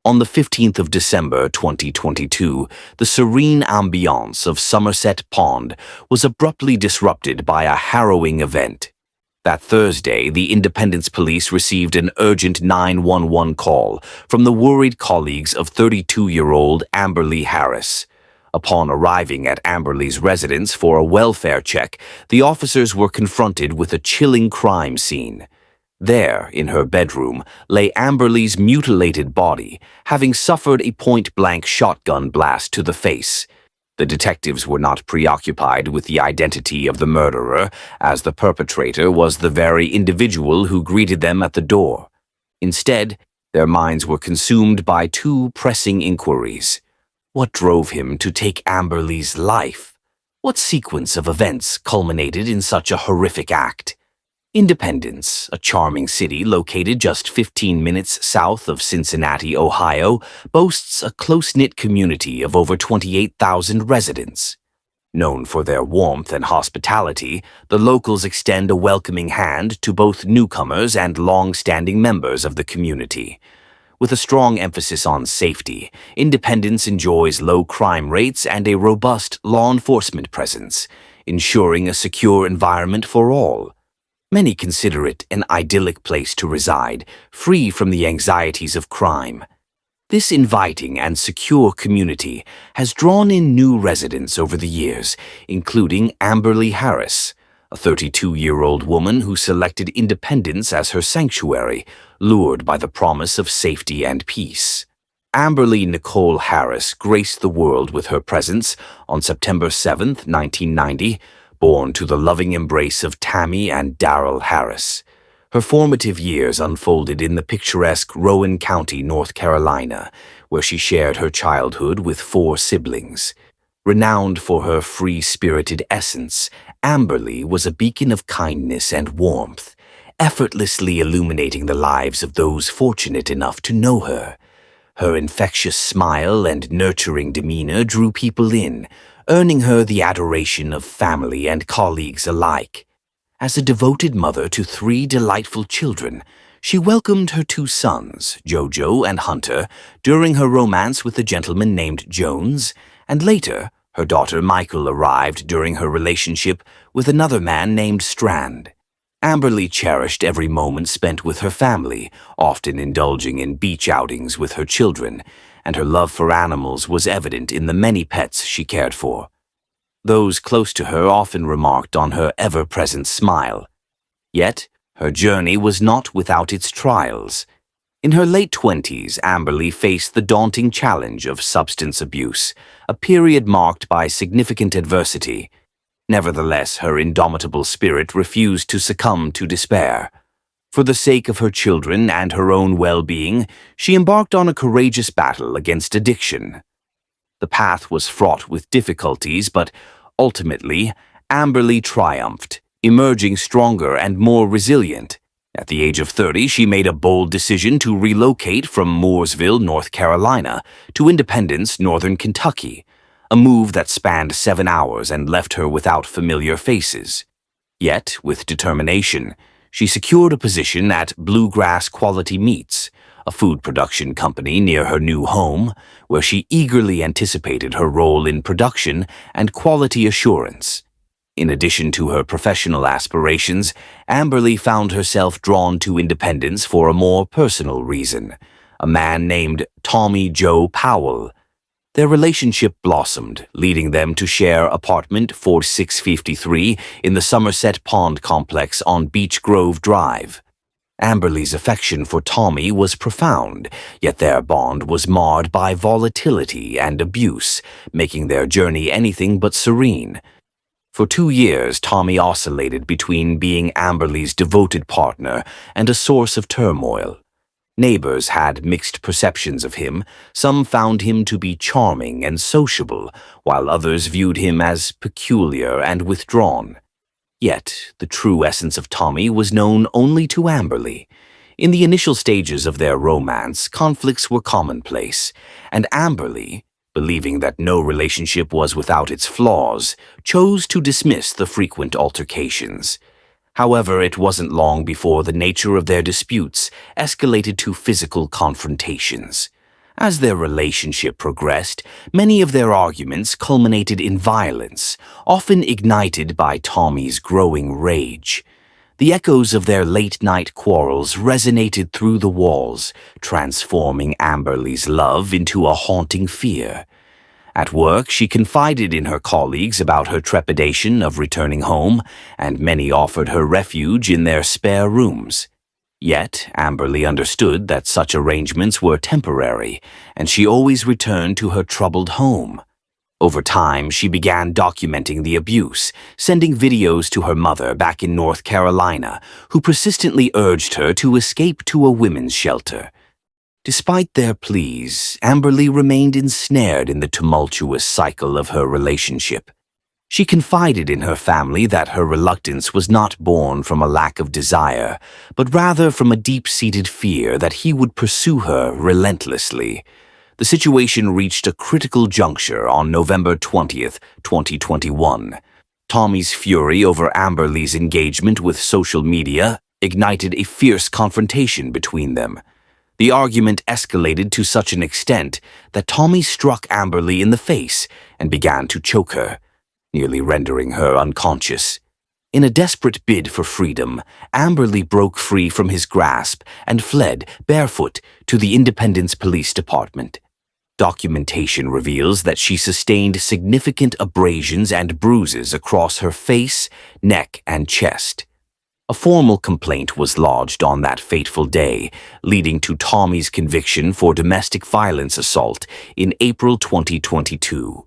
On the 15th of December 2022, the serene ambiance of Somerset Pond was abruptly disrupted by a harrowing event. That Thursday, the Independence Police received an urgent 911 call from the worried colleagues of 32-year-old Amberly Harris. Upon arriving at Amberly's residence for a welfare check, the officers were confronted with a chilling crime scene. There, in her bedroom, lay Amberly's mutilated body, having suffered a point-blank shotgun blast to the face. The detectives were not preoccupied with the identity of the murderer, as the perpetrator was the very individual who greeted them at the door. Instead, their minds were consumed by two pressing inquiries. What drove him to take Amberly's life? What sequence of events culminated in such a horrific act? Independence, a charming city located just 15 minutes south of Cincinnati, Ohio, boasts a close-knit community of over 28,000 residents. Known for their warmth and hospitality, the locals extend a welcoming hand to both newcomers and long-standing members of the community. With a strong emphasis on safety, Independence enjoys low crime rates and a robust law enforcement presence, ensuring a secure environment for all. Many consider it an idyllic place to reside, free from the anxieties of crime. This inviting and secure community has drawn in new residents over the years, including Amberly Harris, a 32-year-old woman who selected Independence as her sanctuary, lured by the promise of safety and peace. Amberly Nicole Harris graced the world with her presence on September 7, 1990, born to the loving embrace of Tammy and Darrell Harris. Her formative years unfolded in the picturesque Rowan County, North Carolina, where she shared her childhood with 4 siblings. Renowned for her free-spirited essence, Amberly was a beacon of kindness and warmth, effortlessly illuminating the lives of those fortunate enough to know her. Her infectious smile and nurturing demeanor drew people in, earning her the adoration of family and colleagues alike. As a devoted mother to 3 delightful children, she welcomed her 2 sons, Jojo and Hunter, during her romance with a gentleman named Jones, and later, her daughter Michael arrived during her relationship with another man named Strand. Amberly cherished every moment spent with her family, often indulging in beach outings with her children, and her love for animals was evident in the many pets she cared for. Those close to her often remarked on her ever-present smile. Yet, her journey was not without its trials. In her late 20s, Amberly faced the daunting challenge of substance abuse, a period marked by significant adversity. Nevertheless, her indomitable spirit refused to succumb to despair. For the sake of her children and her own well-being, she embarked on a courageous battle against addiction. The path was fraught with difficulties, but ultimately, Amberly triumphed, emerging stronger and more resilient. At the age of 30, she made a bold decision to relocate from Mooresville, North Carolina, to Independence, Northern Kentucky, a move that spanned 7 hours and left her without familiar faces. Yet, with determination, she secured a position at Bluegrass Quality Meats, a food production company near her new home, where she eagerly anticipated her role in production and quality assurance. In addition to her professional aspirations, Amberly found herself drawn to Independence for a more personal reason, a man named Tommy Joe Powell. Their relationship blossomed, leading them to share apartment 4653 in the Somerset Pond complex on Beech Grove Drive. Amberly's affection for Tommy was profound, yet their bond was marred by volatility and abuse, making their journey anything but serene. For 2 years, Tommy oscillated between being Amberly's devoted partner and a source of turmoil. Neighbors had mixed perceptions of him. Some found him to be charming and sociable, while others viewed him as peculiar and withdrawn. Yet, the true essence of Tommy was known only to Amberly. In the initial stages of their romance, conflicts were commonplace, and Amberly, believing that no relationship was without its flaws, chose to dismiss the frequent altercations. However, it wasn't long before the nature of their disputes escalated to physical confrontations. As their relationship progressed, many of their arguments culminated in violence, often ignited by Tommy's growing rage. The echoes of their late-night quarrels resonated through the walls, transforming Amberly's love into a haunting fear. At work, she confided in her colleagues about her trepidation of returning home, and many offered her refuge in their spare rooms. Yet, Amberly understood that such arrangements were temporary, and she always returned to her troubled home. Over time, she began documenting the abuse, sending videos to her mother back in North Carolina, who persistently urged her to escape to a women's shelter. Despite their pleas, Amberly remained ensnared in the tumultuous cycle of her relationship. She confided in her family that her reluctance was not born from a lack of desire, but rather from a deep-seated fear that he would pursue her relentlessly. The situation reached a critical juncture on November 20th, 2021. Tommy's fury over Amberly's engagement with social media ignited a fierce confrontation between them. The argument escalated to such an extent that Tommy struck Amberly in the face and began to choke her, nearly rendering her unconscious. In a desperate bid for freedom, Amberly broke free from his grasp and fled, barefoot, to the Independence Police Department. Documentation reveals that she sustained significant abrasions and bruises across her face, neck, and chest. A formal complaint was lodged on that fateful day, leading to Tommy's conviction for domestic violence assault in April 2022.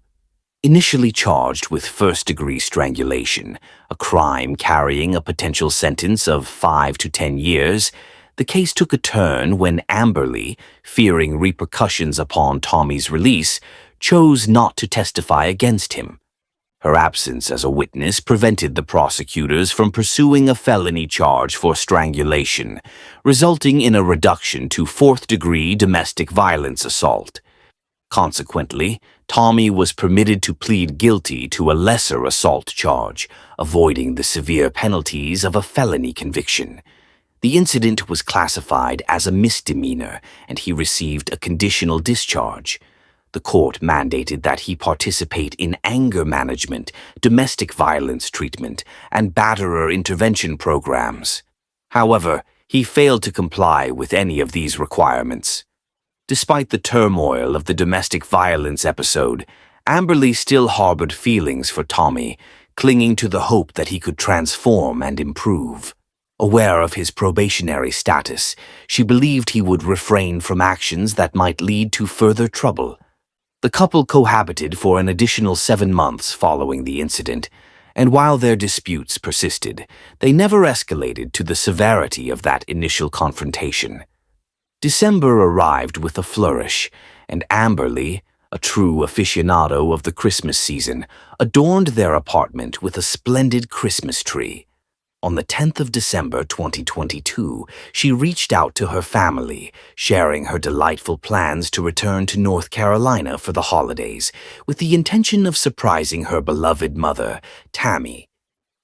Initially charged with first-degree strangulation, a crime carrying a potential sentence of 5 to 10 years, the case took a turn when Amberly, fearing repercussions upon Tommy's release, chose not to testify against him. Her absence as a witness prevented the prosecutors from pursuing a felony charge for strangulation, resulting in a reduction to fourth-degree domestic violence assault. Consequently, Tommy was permitted to plead guilty to a lesser assault charge, avoiding the severe penalties of a felony conviction. The incident was classified as a misdemeanor, and he received a conditional discharge. The court mandated that he participate in anger management, domestic violence treatment, and batterer intervention programs. However, he failed to comply with any of these requirements. Despite the turmoil of the domestic violence episode, Amberly still harbored feelings for Tommy, clinging to the hope that he could transform and improve. Aware of his probationary status, she believed he would refrain from actions that might lead to further trouble. The couple cohabited for an additional 7 months following the incident, and while their disputes persisted, they never escalated to the severity of that initial confrontation. December arrived with a flourish, and Amberly, a true aficionado of the Christmas season, adorned their apartment with a splendid Christmas tree. On the 10th of December 2022, she reached out to her family, sharing her delightful plans to return to North Carolina for the holidays, with the intention of surprising her beloved mother, Tammy.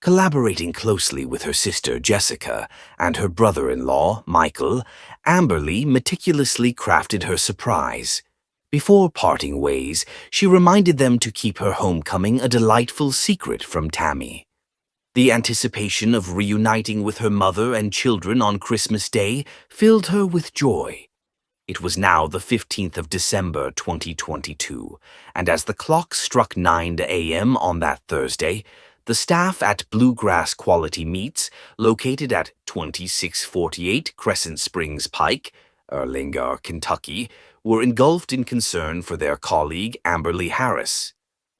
Collaborating closely with her sister Jessica and her brother-in-law, Michael, Amberly meticulously crafted her surprise. Before parting ways, she reminded them to keep her homecoming a delightful secret from Tammy. The anticipation of reuniting with her mother and children on Christmas Day filled her with joy. It was now the 15th of December 2022, and as the clock struck 9 a.m. on that Thursday, the staff at Bluegrass Quality Meats, located at 2648 Crescent Springs Pike, Erlanger, Kentucky, were engulfed in concern for their colleague Amberly Harris.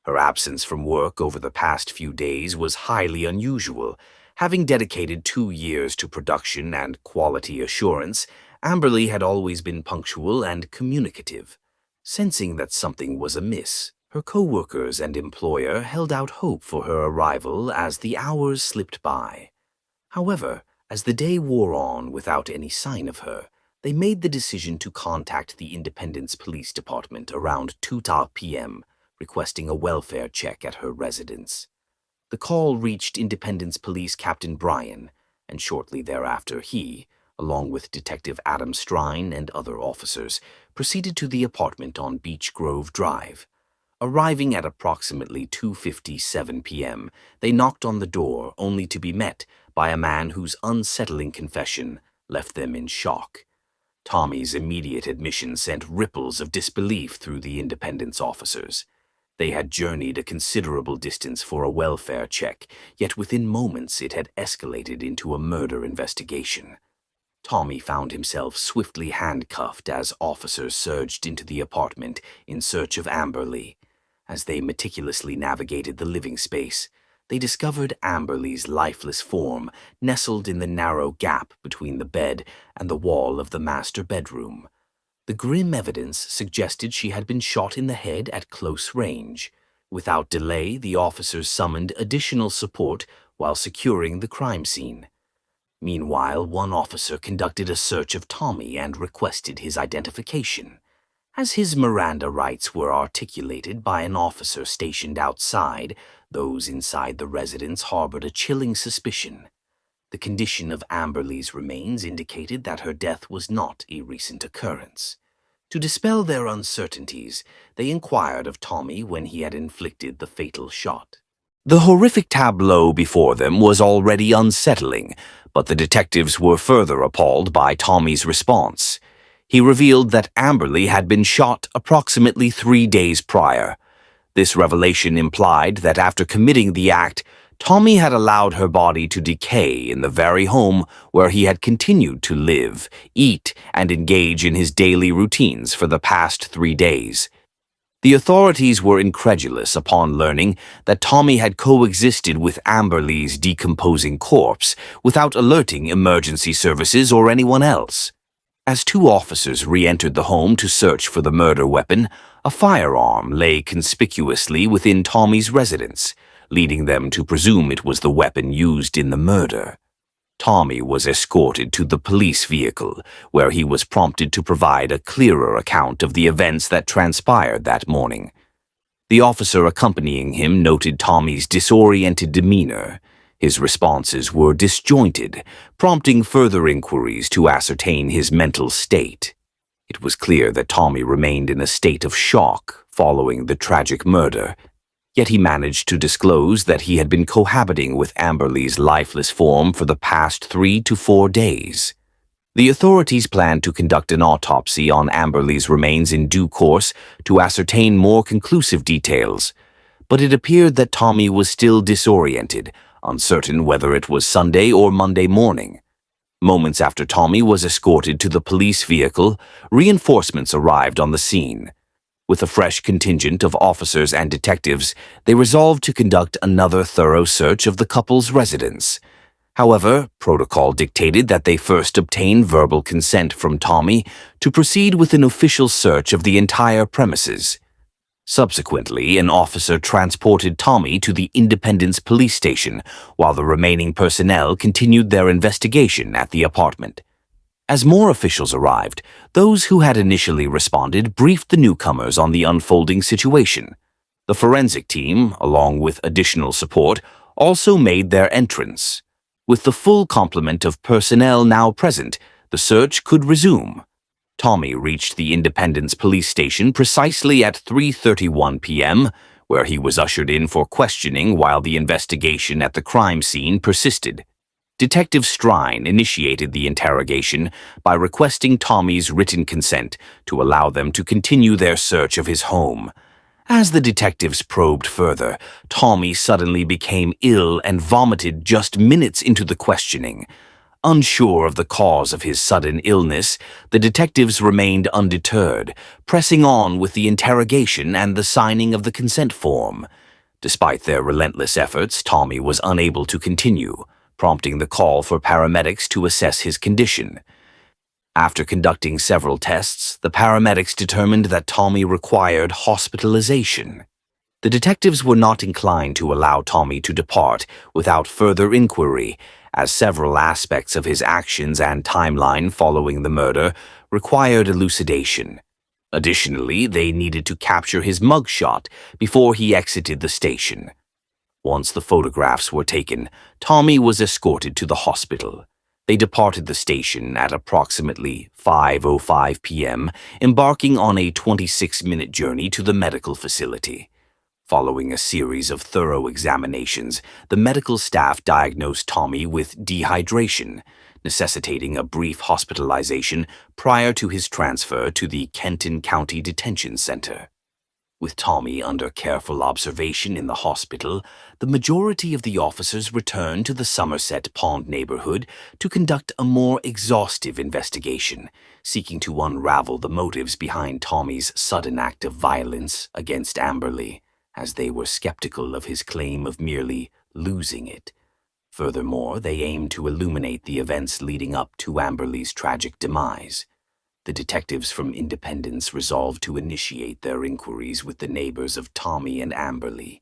Her absence from work over the past few days was highly unusual. Having dedicated 2 years to production and quality assurance, Amberly had always been punctual and communicative. Sensing that something was amiss, her co-workers and employer held out hope for her arrival as the hours slipped by. However, as the day wore on without any sign of her, they made the decision to contact the Independence Police Department around 2 p.m., requesting a welfare check at her residence. The call reached Independence Police Captain Brian, and shortly thereafter he, along with Detective Adam Strine and other officers, proceeded to the apartment on Beech Grove Drive. Arriving at approximately 2:57 p.m., they knocked on the door only to be met by a man whose unsettling confession left them in shock. Tommy's immediate admission sent ripples of disbelief through the Independence officers. They had journeyed a considerable distance for a welfare check, yet within moments it had escalated into a murder investigation. Tommy found himself swiftly handcuffed as officers surged into the apartment in search of Amberly. As they meticulously navigated the living space, they discovered Amberly's lifeless form nestled in the narrow gap between the bed and the wall of the master bedroom. The grim evidence suggested she had been shot in the head at close range. Without delay, the officers summoned additional support while securing the crime scene. Meanwhile, one officer conducted a search of Tommy and requested his identification. As his Miranda rights were articulated by an officer stationed outside, those inside the residence harbored a chilling suspicion. The condition of Amberly's remains indicated that her death was not a recent occurrence. To dispel their uncertainties, they inquired of Tommy when he had inflicted the fatal shot. The horrific tableau before them was already unsettling, but the detectives were further appalled by Tommy's response. He revealed that Amberly had been shot approximately 3 days prior. This revelation implied that after committing the act, Tommy had allowed her body to decay in the very home where he had continued to live, eat, and engage in his daily routines for the past 3 days. The authorities were incredulous upon learning that Tommy had coexisted with Amberly's decomposing corpse without alerting emergency services or anyone else. As two officers re-entered the home to search for the murder weapon, a firearm lay conspicuously within Tommy's residence, leading them to presume it was the weapon used in the murder. Tommy was escorted to the police vehicle, where he was prompted to provide a clearer account of the events that transpired that morning. The officer accompanying him noted Tommy's disoriented demeanor. His responses were disjointed, prompting further inquiries to ascertain his mental state. It was clear that Tommy remained in a state of shock following the tragic murder, yet he managed to disclose that he had been cohabiting with Amberly's lifeless form for the past 3 to 4 days. The authorities planned to conduct an autopsy on Amberly's remains in due course to ascertain more conclusive details, but it appeared that Tommy was still disoriented, uncertain whether it was Sunday or Monday morning. Moments after Tommy was escorted to the police vehicle, reinforcements arrived on the scene. With a fresh contingent of officers and detectives, they resolved to conduct another thorough search of the couple's residence. However, protocol dictated that they first obtain verbal consent from Tommy to proceed with an official search of the entire premises. Subsequently, an officer transported Tommy to the Independence police station, while the remaining personnel continued their investigation at the apartment. As more officials arrived, those who had initially responded briefed the newcomers on the unfolding situation. The forensic team, along with additional support, also made their entrance. With the full complement of personnel now present, the search could resume. Tommy reached the Independence police station precisely at 3:31 p.m., where he was ushered in for questioning while the investigation at the crime scene persisted. Detective Strine initiated the interrogation by requesting Tommy's written consent to allow them to continue their search of his home. As the detectives probed further, Tommy suddenly became ill and vomited just minutes into the questioning. Unsure of the cause of his sudden illness, the detectives remained undeterred, pressing on with the interrogation and the signing of the consent form. Despite their relentless efforts, Tommy was unable to continue, prompting the call for paramedics to assess his condition. After conducting several tests, the paramedics determined that Tommy required hospitalization. The detectives were not inclined to allow Tommy to depart without further inquiry, as several aspects of his actions and timeline following the murder required elucidation. Additionally, they needed to capture his mugshot before he exited the station. Once the photographs were taken, Tommy was escorted to the hospital. They departed the station at approximately 5:05 p.m., embarking on a 26-minute journey to the medical facility. Following a series of thorough examinations, the medical staff diagnosed Tommy with dehydration, necessitating a brief hospitalization prior to his transfer to the Kenton County Detention Center. With Tommy under careful observation in the hospital, the majority of the officers returned to the Somerset Pond neighborhood to conduct a more exhaustive investigation, seeking to unravel the motives behind Tommy's sudden act of violence against Amberly, as they were skeptical of his claim of merely losing it. Furthermore, they aimed to illuminate the events leading up to Amberly's tragic demise. The detectives from Independence resolved to initiate their inquiries with the neighbors of Tommy and Amberly.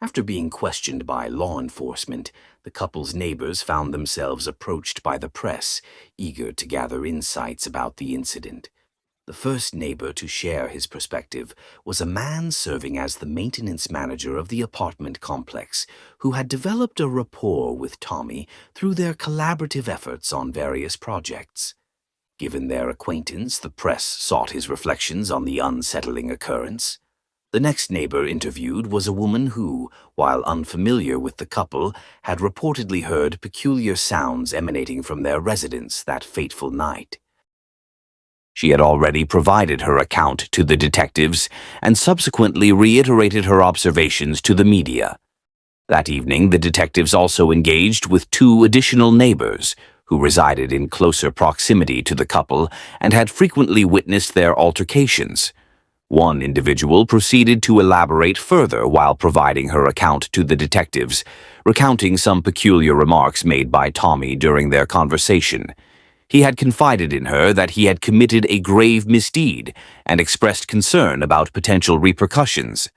After being questioned by law enforcement, the couple's neighbors found themselves approached by the press, eager to gather insights about the incident. The first neighbor to share his perspective was a man serving as the maintenance manager of the apartment complex, who had developed a rapport with Tommy through their collaborative efforts on various projects. Given their acquaintance, the press sought his reflections on the unsettling occurrence. The next neighbor interviewed was a woman who, while unfamiliar with the couple, had reportedly heard peculiar sounds emanating from their residence that fateful night. She had already provided her account to the detectives and subsequently reiterated her observations to the media. That evening, the detectives also engaged with two additional neighbors who resided in closer proximity to the couple and had frequently witnessed their altercations. One individual proceeded to elaborate further while providing her account to the detectives, recounting some peculiar remarks made by Tommy during their conversation. He had confided in her that he had committed a grave misdeed and expressed concern about potential repercussions.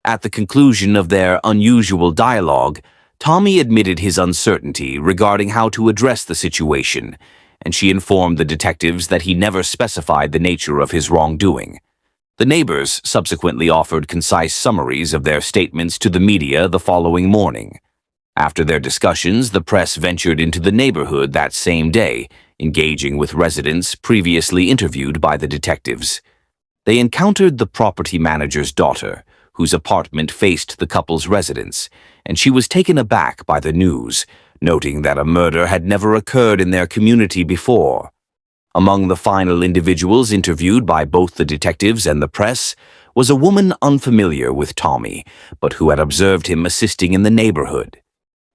At the conclusion of their unusual dialogue, Tommy admitted his uncertainty regarding how to address the situation, and she informed the detectives that he never specified the nature of his wrongdoing. The neighbors subsequently offered concise summaries of their statements to the media the following morning. After their discussions, the press ventured into the neighborhood that same day, engaging with residents previously interviewed by the detectives. They encountered the property manager's daughter, whose apartment faced the couple's residence, and she was taken aback by the news, noting that a murder had never occurred in their community before. Among the final individuals interviewed by both the detectives and the press was a woman unfamiliar with Tommy, but who had observed him assisting in the neighborhood.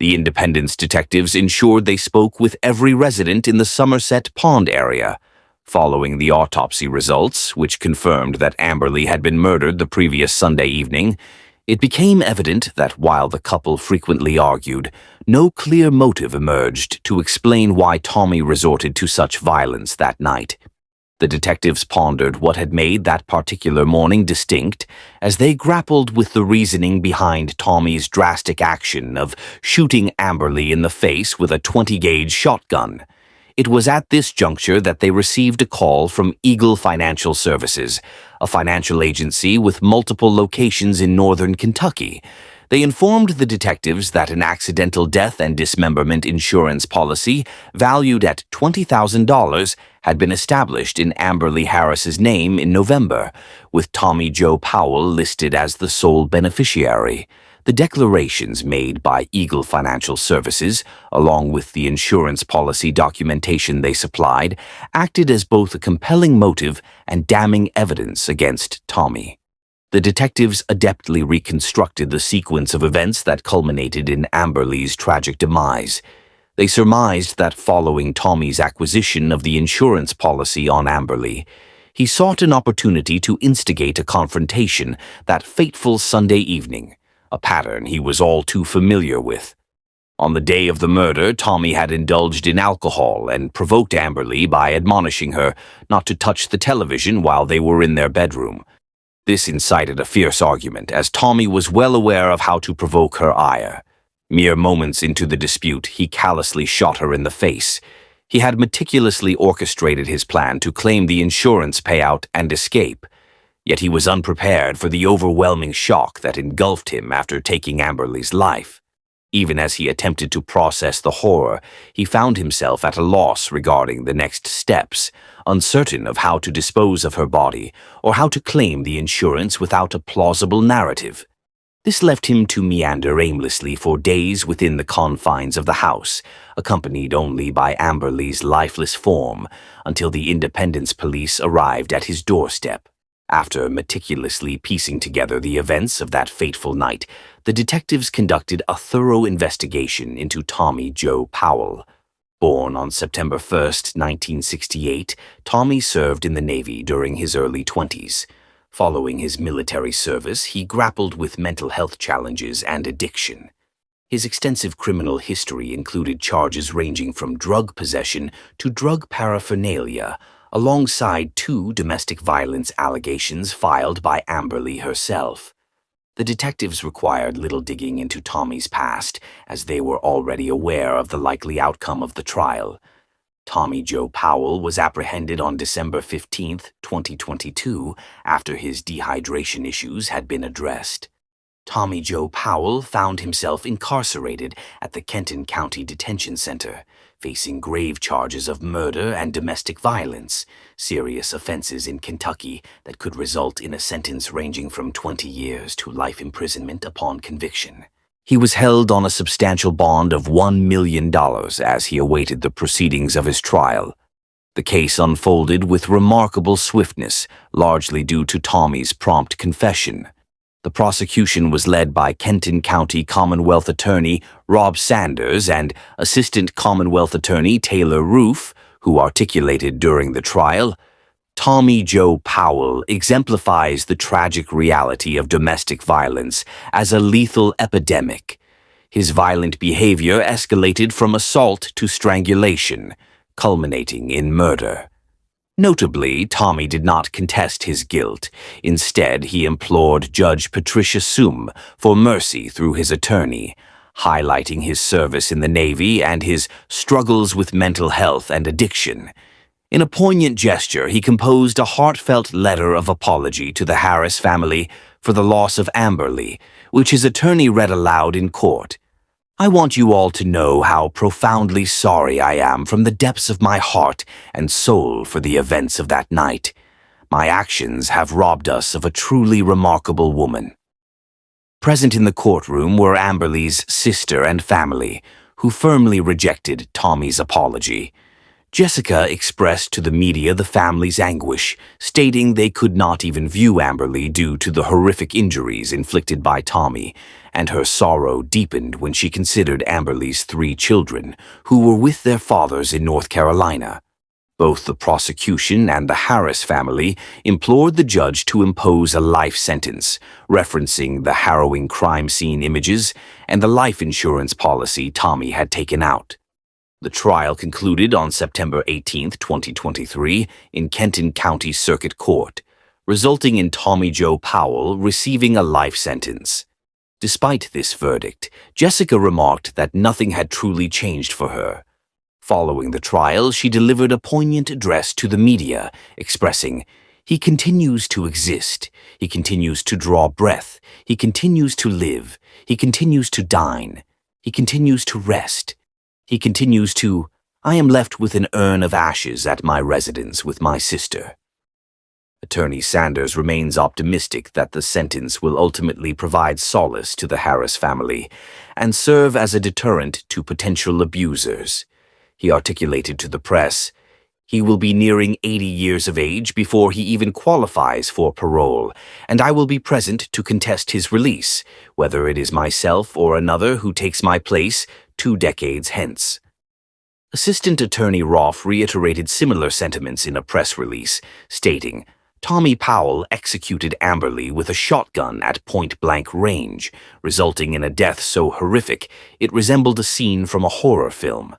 The Independence detectives ensured they spoke with every resident in the Somerset Pond area. Following the autopsy results, which confirmed that Amberly had been murdered the previous Sunday evening, it became evident that while the couple frequently argued, no clear motive emerged to explain why Tommy resorted to such violence that night. The detectives pondered what had made that particular morning distinct as they grappled with the reasoning behind Tommy's drastic action of shooting Amberly in the face with a 20-gauge shotgun. It was at this juncture that they received a call from Eagle Financial Services, a financial agency with multiple locations in northern Kentucky. They informed the detectives that an accidental death and dismemberment insurance policy, valued at $20,000, had been established in Amberly Harris's name in November, with Tommy Joe Powell listed as the sole beneficiary. The declarations made by Eagle Financial Services, along with the insurance policy documentation they supplied, acted as both a compelling motive and damning evidence against Tommy. The detectives adeptly reconstructed the sequence of events that culminated in Amberly's tragic demise. They surmised that following Tommy's acquisition of the insurance policy on Amberly, he sought an opportunity to instigate a confrontation that fateful Sunday evening, a pattern he was all too familiar with. On the day of the murder, Tommy had indulged in alcohol and provoked Amberly by admonishing her not to touch the television while they were in their bedroom. This incited a fierce argument, as Tommy was well aware of how to provoke her ire. Mere moments into the dispute, he callously shot her in the face. He had meticulously orchestrated his plan to claim the insurance payout and escape. Yet he was unprepared for the overwhelming shock that engulfed him after taking Amberly's life. Even as he attempted to process the horror, he found himself at a loss regarding the next steps, uncertain of how to dispose of her body or how to claim the insurance without a plausible narrative. This left him to meander aimlessly for days within the confines of the house, accompanied only by Amberly's lifeless form, until the Independence police arrived at his doorstep. After meticulously piecing together the events of that fateful night, the detectives conducted a thorough investigation into Tommy Joe Powell. Born on September 1st, 1968, Tommy served in the Navy during his early 20s. Following his military service, he grappled with mental health challenges and addiction. His extensive criminal history included charges ranging from drug possession to drug paraphernalia, alongside 2 domestic violence allegations filed by Amberly herself. The detectives required little digging into Tommy's past, as they were already aware of the likely outcome of the trial. Tommy Joe Powell was apprehended on December 15, 2022, after his dehydration issues had been addressed. Tommy Joe Powell found himself incarcerated at the Kenton County Detention Center, facing grave charges of murder and domestic violence, serious offenses in Kentucky that could result in a sentence ranging from 20 years to life imprisonment upon conviction. He was held on a substantial bond of $1 million as he awaited the proceedings of his trial. The case unfolded with remarkable swiftness, largely due to Tommy's prompt confession. The prosecution was led by Kenton County Commonwealth Attorney Rob Sanders and Assistant Commonwealth Attorney Taylor Roof, who articulated during the trial, Tommy Joe Powell exemplifies the tragic reality of domestic violence as a lethal epidemic. His violent behavior escalated from assault to strangulation, culminating in murder. Notably, Tommy did not contest his guilt. Instead, he implored Judge Patricia Sum for mercy through his attorney, highlighting his service in the Navy and his struggles with mental health and addiction. In a poignant gesture, he composed a heartfelt letter of apology to the Harris family for the loss of Amberly, which his attorney read aloud in court. I want you all to know how profoundly sorry I am from the depths of my heart and soul for the events of that night. My actions have robbed us of a truly remarkable woman. Present in the courtroom were Amberly's sister and family, who firmly rejected Tommy's apology. Jessica expressed to the media the family's anguish, stating they could not even view Amberly due to the horrific injuries inflicted by Tommy, and her sorrow deepened when she considered Amberly's 3 children, who were with their fathers in North Carolina. Both the prosecution and the Harris family implored the judge to impose a life sentence, referencing the harrowing crime scene images and the life insurance policy Tommy had taken out. The trial concluded on September 18, 2023, in Kenton County Circuit Court, resulting in Tommy Joe Powell receiving a life sentence. Despite this verdict, Jessica remarked that nothing had truly changed for her. Following the trial, she delivered a poignant address to the media, expressing, "He continues to exist. He continues to draw breath. He continues to live. He continues to dine. He continues to rest. He continues to, I am left with an urn of ashes at my residence with my sister." Attorney Sanders remains optimistic that the sentence will ultimately provide solace to the Harris family and serve as a deterrent to potential abusers. He articulated to the press, "He will be nearing 80 years of age before he even qualifies for parole, and I will be present to contest his release, whether it is myself or another who takes my place 2 decades hence." Assistant Attorney Roth reiterated similar sentiments in a press release, stating, Tommy Powell executed Amberly with a shotgun at point-blank range, resulting in a death so horrific it resembled a scene from a horror film.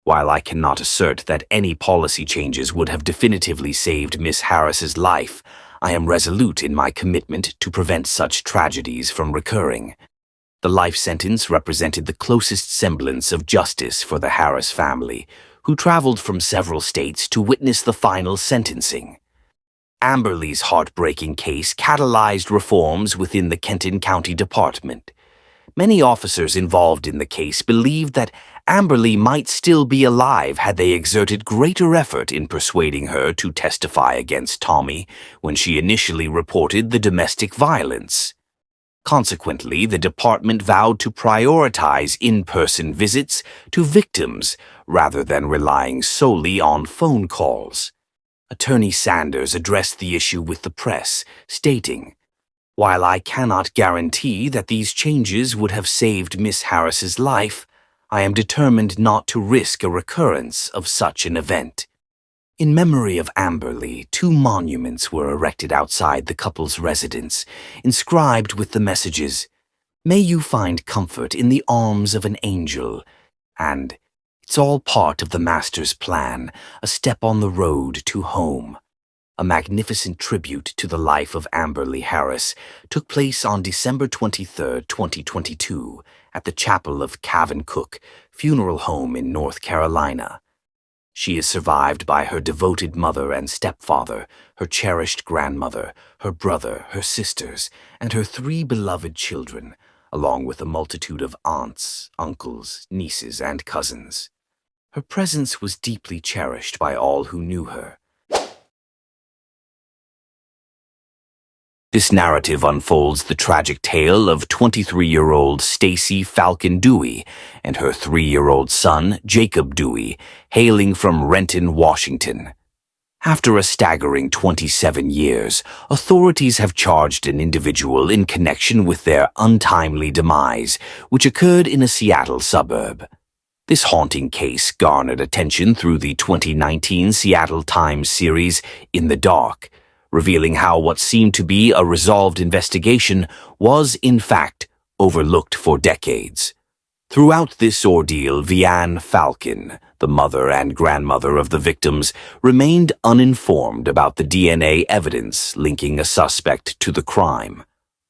While I cannot assert that any policy changes would have definitively saved Miss Harris's life, I am resolute in my commitment to prevent such tragedies from recurring. The life sentence represented the closest semblance of justice for the Harris family, who traveled from several states to witness the final sentencing. Amberly's heartbreaking case catalyzed reforms within the Kenton County Department. Many officers involved in the case believed that Amberly might still be alive had they exerted greater effort in persuading her to testify against Tommy when she initially reported the domestic violence. Consequently, the department vowed to prioritize in-person visits to victims rather than relying solely on phone calls. Attorney Sanders addressed the issue with the press, stating, "While I cannot guarantee that these changes would have saved Miss Harris's life, I am determined not to risk a recurrence of such an event." In memory of Amberly, 2 monuments were erected outside the couple's residence, inscribed with the messages, "May you find comfort in the arms of an angel," and "It's all part of the Master's plan, a step on the road to home." A magnificent tribute to the life of Amberly Harris took place on December 23, 2022, at the Chapel of Cavan Cook Funeral Home in North Carolina. She is survived by her devoted mother and stepfather, her cherished grandmother, her brother, her sisters, and her 3 beloved children, along with a multitude of aunts, uncles, nieces, and cousins. Her presence was deeply cherished by all who knew her. This narrative unfolds the tragic tale of 23-year-old Stacy Falcon Dewey and her 3-year-old son, Jacob Dewey, hailing from Renton, Washington. After a staggering 27 years, authorities have charged an individual in connection with their untimely demise, which occurred in a Seattle suburb. This haunting case garnered attention through the 2019 Seattle Times series In the Dark, revealing how what seemed to be a resolved investigation was, in fact, overlooked for decades. Throughout this ordeal, Vianne Falcon, the mother and grandmother of the victims, remained uninformed about the DNA evidence linking a suspect to the crime.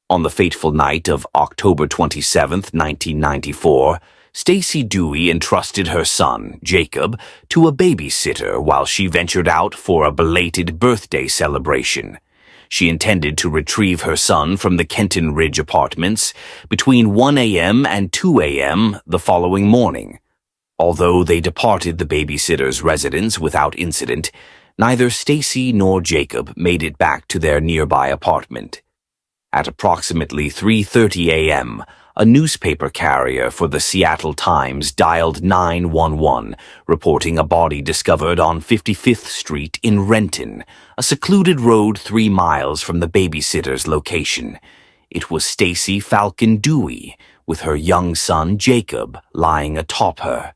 On the fateful night of October 27, 1994, Stacy Dewey entrusted her son, Jacob, to a babysitter while she ventured out for a belated birthday celebration. She intended to retrieve her son from the Kenton Ridge apartments between 1 a.m. and 2 a.m. the following morning. Although they departed the babysitter's residence without incident, neither Stacy nor Jacob made it back to their nearby apartment. At approximately 3:30 a.m., a newspaper carrier for the Seattle Times dialed 911, reporting a body discovered on 55th Street in Renton, a secluded road 3 miles from the babysitter's location. It was Stacy Falcon Dewey, with her young son Jacob lying atop her.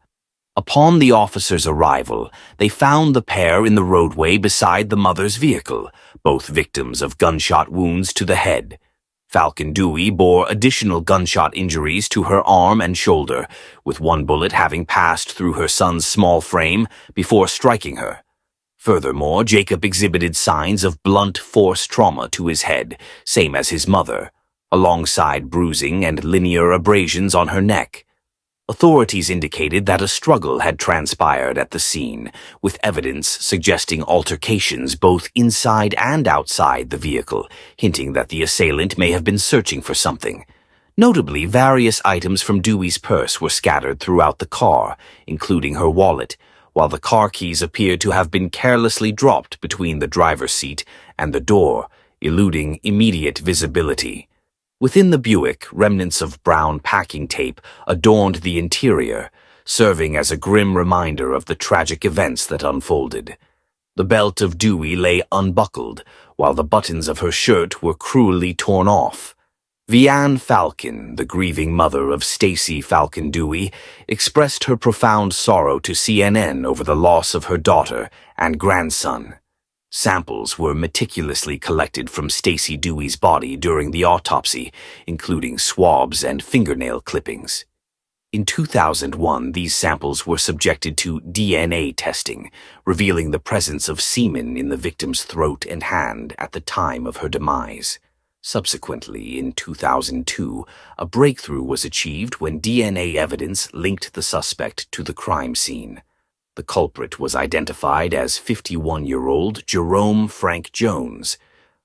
Upon the officers' arrival, they found the pair in the roadway beside the mother's vehicle, both victims of gunshot wounds to the head. Falcon Dewey bore additional gunshot injuries to her arm and shoulder, with one bullet having passed through her son's small frame before striking her. Furthermore, Jacob exhibited signs of blunt force trauma to his head, same as his mother, alongside bruising and linear abrasions on her neck. Authorities indicated that a struggle had transpired at the scene, with evidence suggesting altercations both inside and outside the vehicle, hinting that the assailant may have been searching for something. Notably, various items from Dewey's purse were scattered throughout the car, including her wallet, while the car keys appeared to have been carelessly dropped between the driver's seat and the door, eluding immediate visibility. Within the Buick, remnants of brown packing tape adorned the interior, serving as a grim reminder of the tragic events that unfolded. The belt of Dewey lay unbuckled, while the buttons of her shirt were cruelly torn off. Vianne Falcon, the grieving mother of Stacy Falcon Dewey, expressed her profound sorrow to CNN over the loss of her daughter and grandson. Samples were meticulously collected from Stacy Dewey's body during the autopsy, including swabs and fingernail clippings. In 2001, these samples were subjected to DNA testing, revealing the presence of semen in the victim's throat and hand at the time of her demise. Subsequently, in 2002, a breakthrough was achieved when DNA evidence linked the suspect to the crime scene. The culprit was identified as 51-year-old Jerome Frank Jones.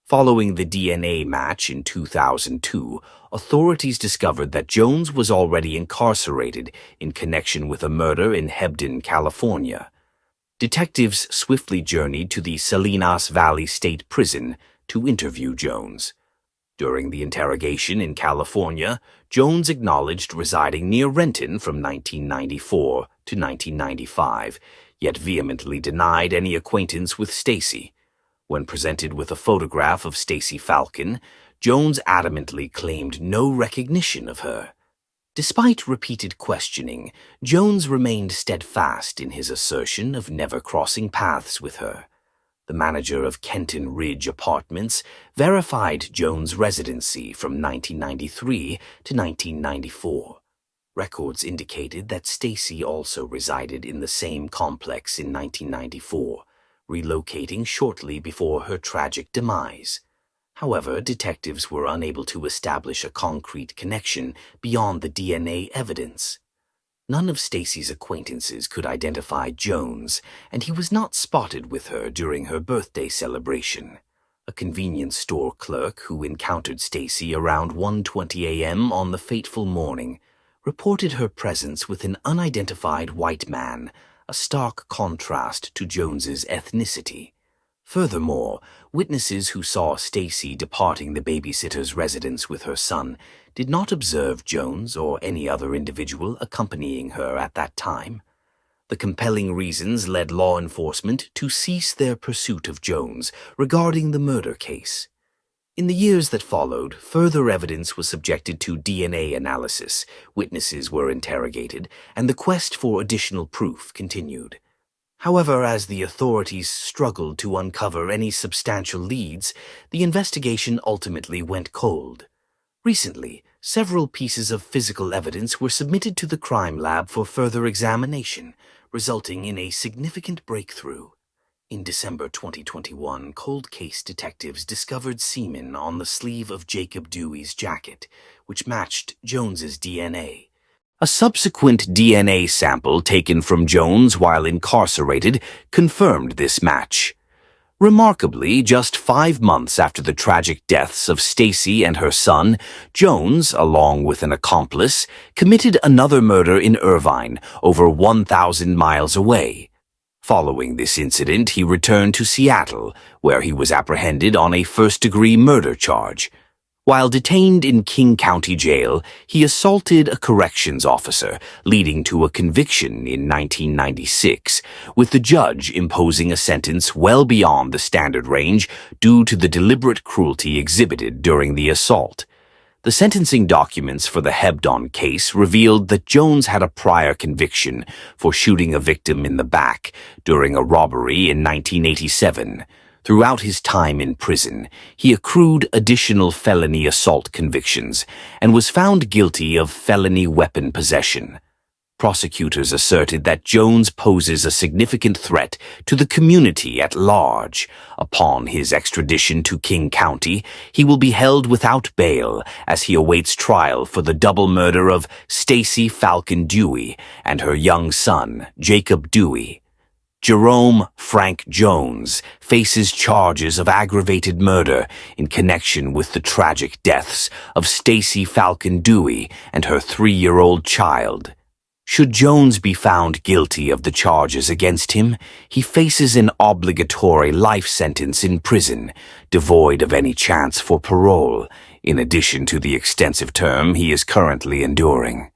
Following the DNA match in 2002, authorities discovered that Jones was already incarcerated in connection with a murder in Hebden, California. Detectives swiftly journeyed to the Salinas Valley State Prison to interview Jones. During the interrogation in California, Jones acknowledged residing near Renton from 1994 to 1995, yet vehemently denied any acquaintance with Stacy. When presented with a photograph of Stacy Falcon, Jones adamantly claimed no recognition of her. Despite repeated questioning, Jones remained steadfast in his assertion of never crossing paths with her. The manager of Kenton Ridge Apartments verified Jones' residency from 1993 to 1994. Records indicated that Stacy also resided in the same complex in 1994, relocating shortly before her tragic demise. However, detectives were unable to establish a concrete connection beyond the DNA evidence. None of Stacy's acquaintances could identify Jones, and he was not spotted with her during her birthday celebration. A convenience store clerk who encountered Stacy around 1:20 a.m. on the fateful morning reported her presence with an unidentified white man, a stark contrast to Jones's ethnicity. Furthermore, witnesses who saw Stacy departing the babysitter's residence with her son did not observe Jones or any other individual accompanying her at that time. The compelling reasons led law enforcement to cease their pursuit of Jones regarding the murder case. In the years that followed, further evidence was subjected to DNA analysis, witnesses were interrogated, and the quest for additional proof continued. However, as the authorities struggled to uncover any substantial leads, the investigation ultimately went cold. Recently, several pieces of physical evidence were submitted to the crime lab for further examination, resulting in a significant breakthrough. In December 2021, cold case detectives discovered semen on the sleeve of Jacob Dewey's jacket, which matched Jones's DNA. A subsequent DNA sample taken from Jones while incarcerated confirmed this match. Remarkably, just 5 months after the tragic deaths of Stacy and her son, Jones, along with an accomplice, committed another murder in Irvine, over 1,000 miles away. Following this incident, he returned to Seattle, where he was apprehended on a first-degree murder charge. While detained in King County Jail, he assaulted a corrections officer, leading to a conviction in 1996, with the judge imposing a sentence well beyond the standard range due to the deliberate cruelty exhibited during the assault. The sentencing documents for the Hebden case revealed that Jones had a prior conviction for shooting a victim in the back during a robbery in 1987. Throughout his time in prison, he accrued additional felony assault convictions and was found guilty of felony weapon possession. Prosecutors asserted that Jones poses a significant threat to the community at large. Upon his extradition to King County, he will be held without bail as he awaits trial for the double murder of Stacy Falcon Dewey and her young son, Jacob Dewey. Jerome Frank Jones faces charges of aggravated murder in connection with the tragic deaths of Stacy Falcon Dewey and her 3-year-old child. Should Jones be found guilty of the charges against him, he faces an obligatory life sentence in prison, devoid of any chance for parole, in addition to the extensive term he is currently enduring.